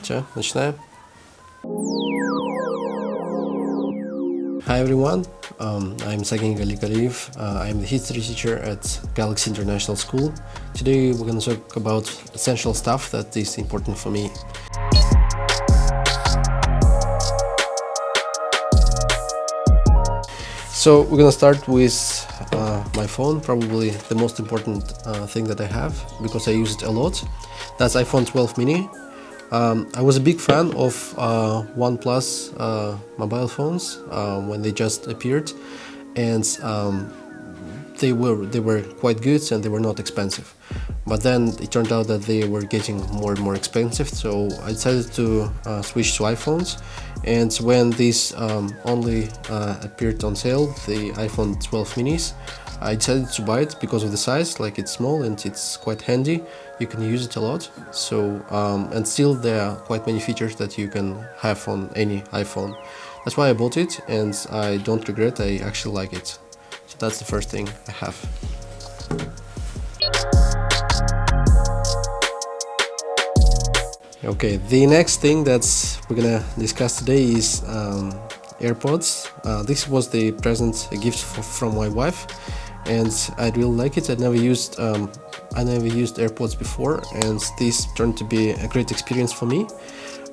Все, начинаем. Hi everyone, I'm Sagyngaliy. I'm the history teacher at Galaxy International School. Today we're going to talk about essential stuff that is important for me. So we're going to start with my phone, probably the most important thing that I have because I use it a lot. That's iPhone 12 mini. I was a big fan of OnePlus mobile phones when they just appeared, and they were quite good and they were not expensive. But then it turned out that they were getting more and more expensive, so I decided to switch to iPhones. And when this only appeared on sale, the iPhone 12 minis, I decided to buy it because of the size. Like, it's small and it's quite handy. You can use it a lot. So and still there are quite many features that you can have on any iPhone. That's why I bought it, and I don't regret. I actually like it. So that's the first thing I have. Okay, the next thing that we're gonna discuss today is AirPods. This was the present, a gift from my wife, and I really like it. I never used AirPods before, and this turned to be a great experience for me.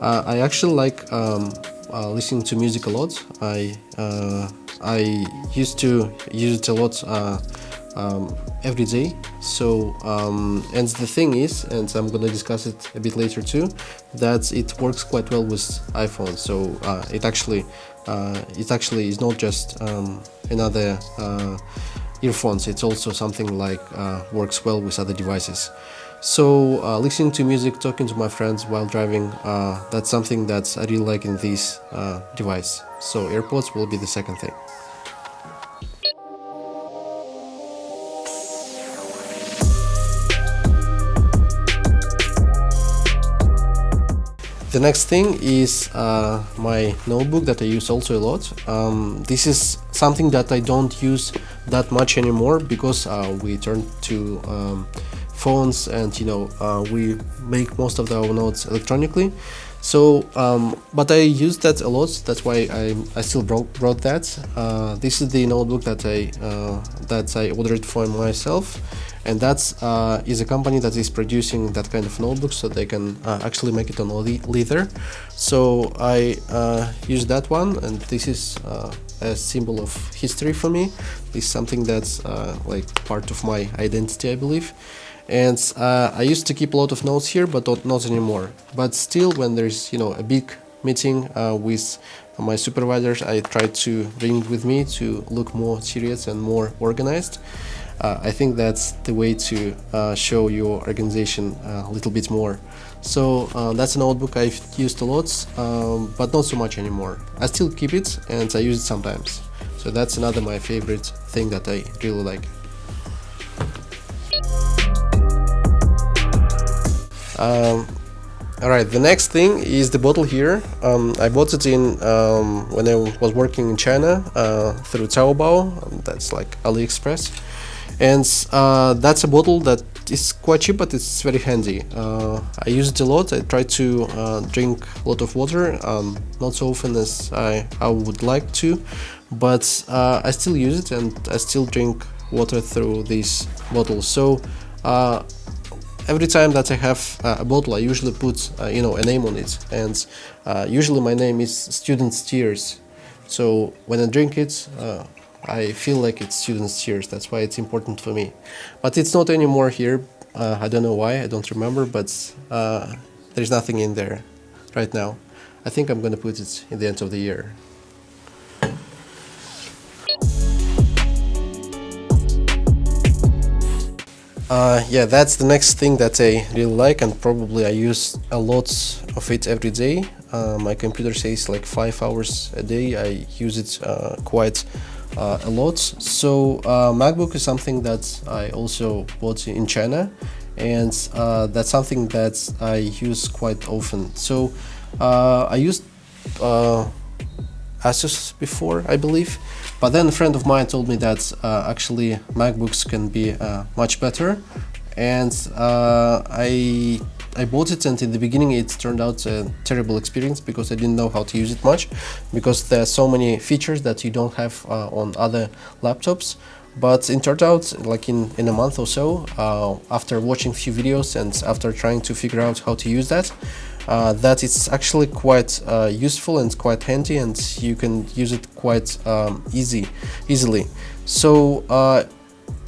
I actually like listening to music a lot. I used to use it a lot every day. So and the thing is, and I'm gonna discuss it a bit later too, that it works quite well with iPhone. So it actually is not just another earphones. It's also something like works well with other devices. So listening to music, talking to my friends while driving, that's something that I really like in this device. So AirPods will be the second thing. The next thing is my notebook that I use also a lot. This is something that I don't use that much anymore because we turned to phones, and we make most of our notes electronically. So but I use that a lot. That's why I still brought that. This is the notebook that I ordered for myself, and that is a company that is producing that kind of notebook, so they can actually make it on leather. So I use that one, and this is a symbol of history for me. This is something that's like part of my identity, I believe. And I used to keep a lot of notes here, but not anymore. But still, when there's a big meeting with my supervisors, I try to bring it with me to look more serious and more organized. I think that's the way to show your organization a little bit more. So that's a notebook I've used a lot, but not so much anymore. I still keep it, and I use it sometimes. So that's another my favorite thing that I really like. Alright, the next thing is the bottle here. I bought it when I was working in China through Taobao. That's like AliExpress. And that's a bottle that is quite cheap, but it's very handy. I use it a lot. I try to drink a lot of water, not so often as I would like to, but I still use it, and I still drink water through this bottle. So every time that I have a bottle, I usually put a name on it, and usually my name is Student's Tears. So when I drink it, I feel like it's Student's Tears. That's why it's important for me. But it's not anymore here. I don't know why, I don't remember, but there's nothing in there right now. I think I'm gonna put it in the end of the year. Yeah, that's the next thing that I really like, and probably I use a lot of it every day. My computer says like 5 hours a day. I use it quite a lot. So MacBook is something that I also bought in China, and that's something that I use quite often. So I used Asus before, I believe, but then a friend of mine told me that actually MacBooks can be much better, and I I bought it, and in the beginning it turned out a terrible experience because I didn't know how to use it much, because there are so many features that you don't have on other laptops. But it turned out, like in a month or so, after watching a few videos and after trying to figure out how to use that, that it's actually quite useful and quite handy, and you can use it quite easily. So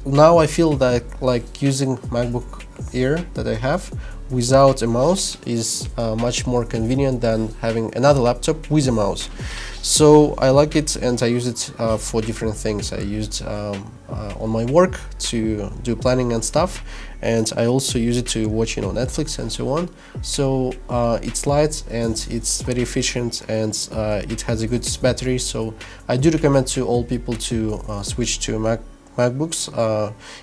now I feel that like using MacBook Air that I have without a mouse is much more convenient than having another laptop with a mouse. So I like it, and I use it for different things. I use it on my work to do planning and stuff, and I also use it to watch, Netflix and so on. So it's light and it's very efficient, and it has a good battery. So I do recommend to all people to switch to MacBooks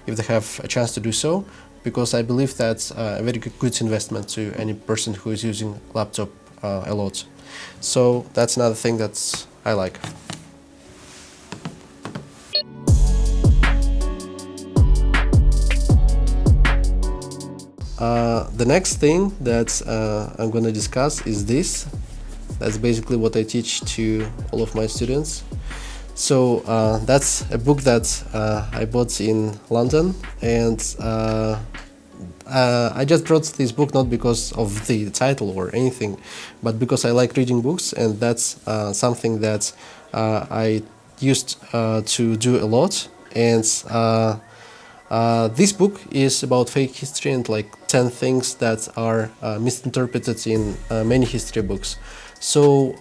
if they have a chance to do so, because I believe that's a very good investment to any person who is using laptop a lot. So that's another thing that I like. The next thing that I'm going to discuss is this. That's basically what I teach to all of my students. So that's a book that I bought in London, and I just brought this book not because of the title or anything, but because I like reading books, and that's something that I used to do a lot. And this book is about fake history and like 10 things that are misinterpreted in many history books. So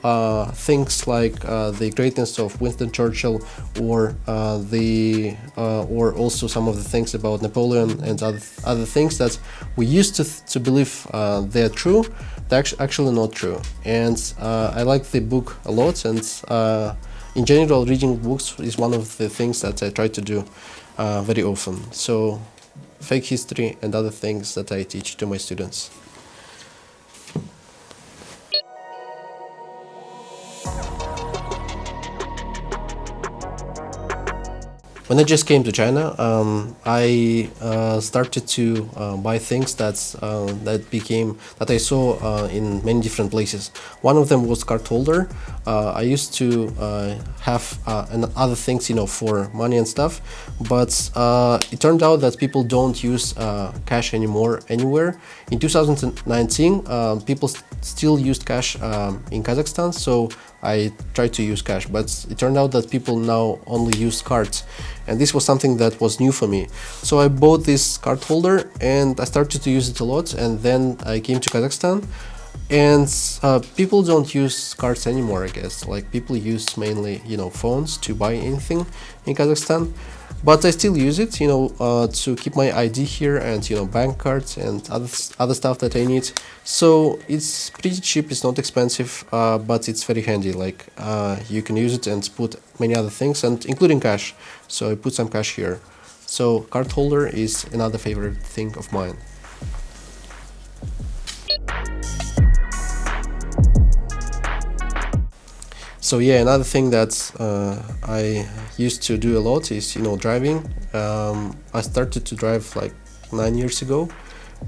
things like the greatness of Winston Churchill, or or also some of the things about Napoleon and other things that we used to believe they're true, they're actually not true. And I like the book a lot, and in general, reading books is one of the things that I try to do very often. So fake history and other things that I teach to my students. When I just came to China, I started to buy things that I saw in many different places. One of them was card holder. I used to have and other things, for money and stuff, but it turned out that people don't use cash anymore anywhere. In 2019, people still used cash in Kazakhstan, so I tried to use cash, but it turned out that people now only use cards, and this was something that was new for me. So I bought this card holder and I started to use it a lot, and then I came to Kazakhstan, and people don't use cards anymore, I guess. Like, people use mainly, phones to buy anything in Kazakhstan. But I still use it, to keep my ID here, and bank cards and other stuff that I need. So it's pretty cheap. It's not expensive, but it's very handy. Like, you can use it and put many other things, and including cash. So I put some cash here. So card holder is another favorite thing of mine. So yeah, another thing that I used to do a lot is, driving. I started to drive like 9 years ago,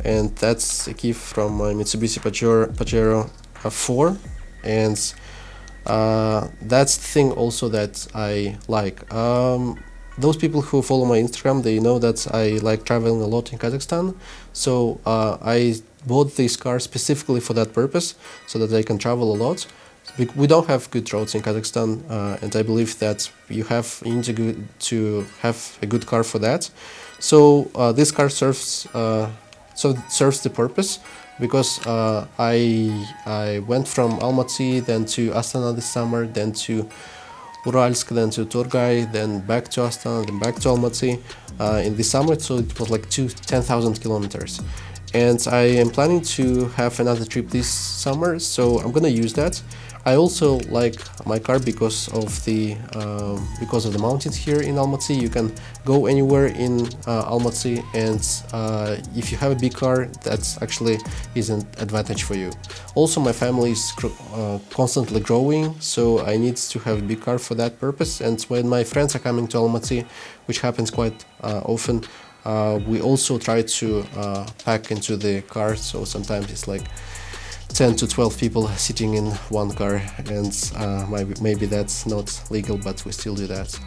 and that's a key from my Mitsubishi Pajero 4, and that's the thing also that I like. Those people who follow my Instagram, they know that I like traveling a lot in Kazakhstan, so I bought this car specifically for that purpose, so that I can travel a lot. We don't have good roads in Kazakhstan, and I believe that you need to have a good car for that. So this car serves the purpose, because I went from Almaty, then to Astana this summer, then to Uralsk, then to Turgay, then back to Astana, then back to Almaty in the summer. So it was like 10,000 kilometers. And I am planning to have another trip this summer, so I'm gonna use that. I also like my car because of the mountains here in Almaty. You can go anywhere in Almaty, and if you have a big car, that's actually is an advantage for you. Also, my family is constantly growing, so I need to have a big car for that purpose. And when my friends are coming to Almaty, which happens quite often, we also try to pack into the car, so sometimes it's like 10 to 12 people sitting in one car, and maybe that's not legal, but we still do that.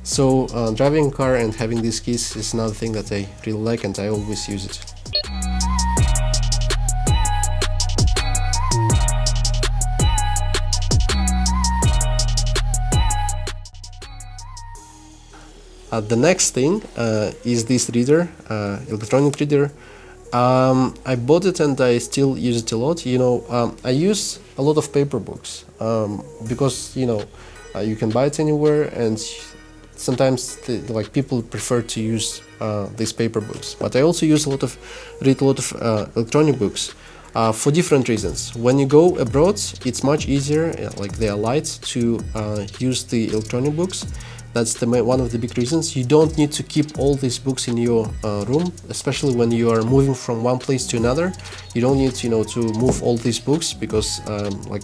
So driving a car and having these keys is another thing that I really like, and I always use it. The next thing is this reader, electronic reader. I bought it and I still use it a lot. I use a lot of paper books because you can buy it anywhere, and sometimes people prefer to use these paper books. But I also read a lot of electronic books for different reasons. When you go abroad, it's much easier, like they are light, to use the electronic books. That's one of the big reasons. You don't need to keep all these books in your room, especially when you are moving from one place to another. You don't need to move all these books because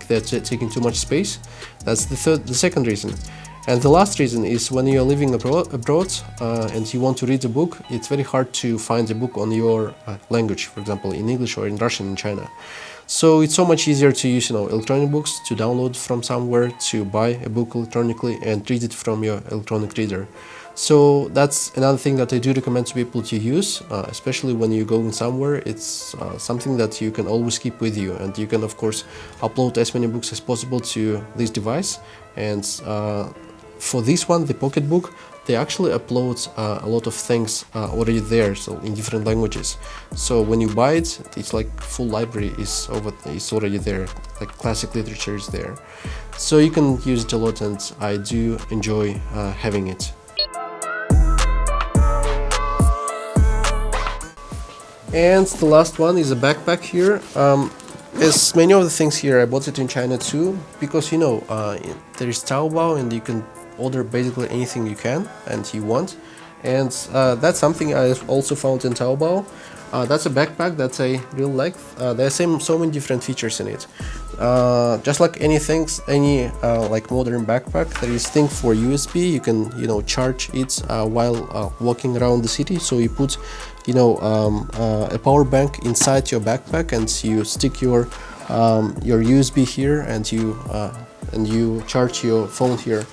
they're taking too much space. That's the second reason. And the last reason is when you're living abroad and you want to read a book, it's very hard to find a book on your language, for example, in English or in Russian in China. So it's so much easier to use electronic books, to download from somewhere, to buy a book electronically and read it from your electronic reader. So that's another thing that I do recommend to people to use, especially when you go in somewhere. It's something that you can always keep with you, and you can of course upload as many books as possible to this device. And for this one, the pocketbook, they actually upload a lot of things already there, so in different languages. So when you buy it, it's like full library is already there, like classic literature is there. So you can use it a lot, and I do enjoy having it. And the last one is a backpack here. As many of the things here, I bought it in China too, because there is Taobao and you can order basically anything you can and you want, and that's something I also found in Taobao. That's a backpack that I really like. There's so many different features in it. Just like any modern backpack, there is thing for USB. You can charge it while walking around the city. So you put a power bank inside your backpack, and you stick your USB here, and you charge your phone here.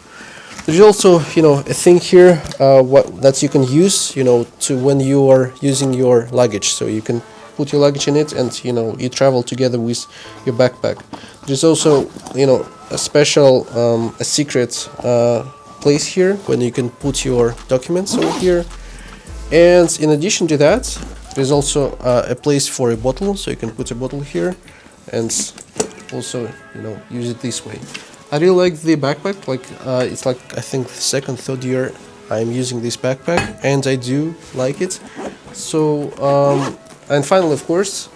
There's also a thing here that you can use to when you are using your luggage. So you can put your luggage in it, and you travel together with your backpack. There's also a special a secret place here when you can put your documents over here. And in addition to that, there's also a place for a bottle, so you can put a bottle here and also use it this way. I really like the backpack. It's like I think the second, third year I'm using this backpack, and I do like it. So and finally, of course,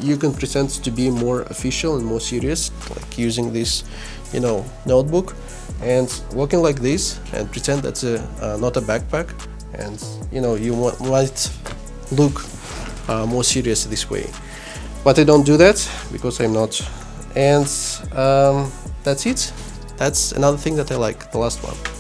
you can pretend to be more official and more serious, like using this notebook and walking like this, and pretend that's not a backpack, and you might look more serious this way. But I don't do that because I'm not. And that's it. That's another thing that I like, the last one.